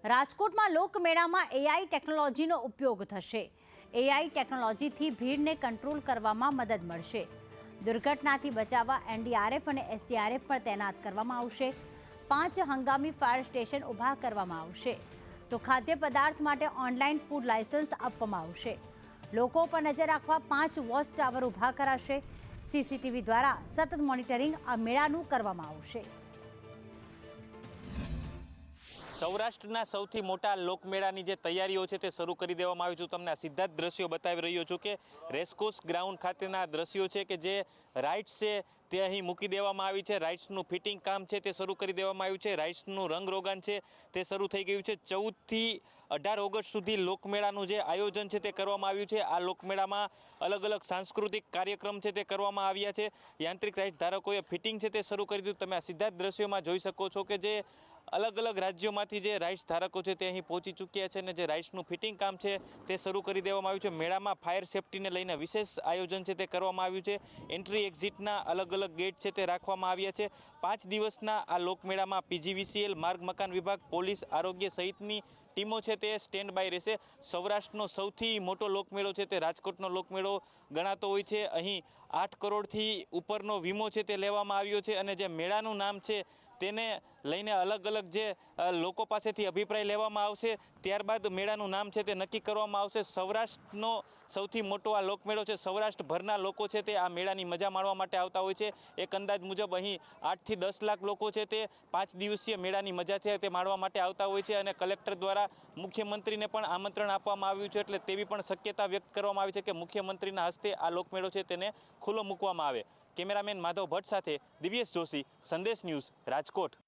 રાજકોટમાં લોકમેળામાં એઆઈ ટેકનોલોજીનો ઉપયોગ થશે। એઆઈ ટેકનોલોજીથી ભીડને કંટ્રોલ કરવામાં મદદ મળશે। દુર્ઘટનાથી બચાવવા એનડીઆરએફ અને એસડીઆરએફ પણ તૈનાત કરવામાં આવશે। 5 હંગામી ફાયર સ્ટેશન ઊભા કરવામાં આવશે તો ખાદ્ય પદાર્થ માટે ઓનલાઈન ફૂડ લાયસન્સ આપવામાં આવશે। લોકો પર નજર રાખવા 5 વોચ ટાવર ઊભા કરાશે। સીસીટીવી દ્વારા સતત મોનિટરિંગ આ મેળાનું કરવામાં આવશે। સૌરાષ્ટ્રના સૌથી મોટા લોકમેળાની જે તૈયારીઓ છે તે શરૂ કરી દેવામાં આવી છે। તમને સીધા જ દ્રશ્યો બતાવી રહ્યો છું કે રેસકોર્સ ગ્રાઉન્ડ ખાતેના દ્રશ્યો છે કે જે રાઇડ્સ છે તે અહીં મૂકી દેવામાં આવી છે। રાઇડ્સનું ફિટિંગ કામ છે તે શરૂ કરી દેવામાં આવ્યું છે। રાઇડ્સનું રંગરોગાન છે તે શરૂ થઈ ગયું છે। 14 થી 18 ઓગસ્ટ સુધી લોકમેળાનું જે આયોજન છે તે કરવામાં આવ્યું છે। આ લોકમેળામાં અલગ અલગ સાંસ્કૃતિક કાર્યક્રમ છે તે કરવામાં આવ્યા છે। યાંત્રિક રાઇડ ધારકોએ ફિટિંગ છે તે શરૂ કરી દીધું। તમે આ સીધા જ દ્રશ્યોમાં જોઈ શકો છો કે જે અલગ અલગ રાજ્યોમાંથી જે રાઇડ્સ ધારકો છે તે અહીં પહોંચી ચૂક્યા છે અને જે રાઇડ્સનું ફિટિંગ કામ છે તે શરૂ કરી દેવામાં આવ્યું છે। મેળામાં ફાયર સેફટીને લઈને વિશેષ આયોજન છે તે કરવામાં આવ્યું છે। એન્ટ્રી એક્ઝિટના અલગ અલગ ગેટ છે તે રાખવામાં આવ્યા છે। 5 દિવસના આ લોકમેળામાં પીજીવીસીએલ, માર્ગ મકાન વિભાગ, પોલીસ, આરોગ્ય સહિતની ટીમો છે તે સ્ટેન્ડ બાય રહેશે। સૌરાષ્ટ્રનો સૌથી મોટો લોકમેળો છે તે રાજકોટનો લોકમેળો ગણાતો હોય છે। અહીં 8 કરોડથી ઉપરનો વીમો છે તે લેવામાં આવ્યો છે અને જે મેળાનું નામ છે તેને લઈને અલગ અલગ જે લોકો પાસેથી અભિપ્રાય લેવામાં આવશે। ત્યારબાદ મેળાનું નામ છે તે નક્કી કરવામાં આવશે। સૌરાષ્ટ્રનો સૌથી મોટો આ લોકમેળો છે। સૌરાષ્ટ્રભરના લોકો છે તે આ મેળાની મજા માણવા માટે આવતા હોય છે। એક અંદાજ મુજબ અહીં 8 થી 10 લાખ લોકો છે તે 5 દિવસીય મેળાની મજા છે તે માણવા માટે આવતા હોય છે અને કલેક્ટર દ્વારા મુખ્યમંત્રીને પણ આમંત્રણ આપવામાં આવ્યું છે। એટલે તેવી પણ શક્યતા વ્યક્ત કરવામાં આવી છે કે મુખ્યમંત્રીના હસ્તે આ લોકમેળો છે તેને ખુલ્લો મૂકવામાં આવે। કેમેરામેન માધવ ભટ્ટ સાથે દિવ્યેશ જોશી, સંદેશ ન્યૂઝ, રાજકોટ।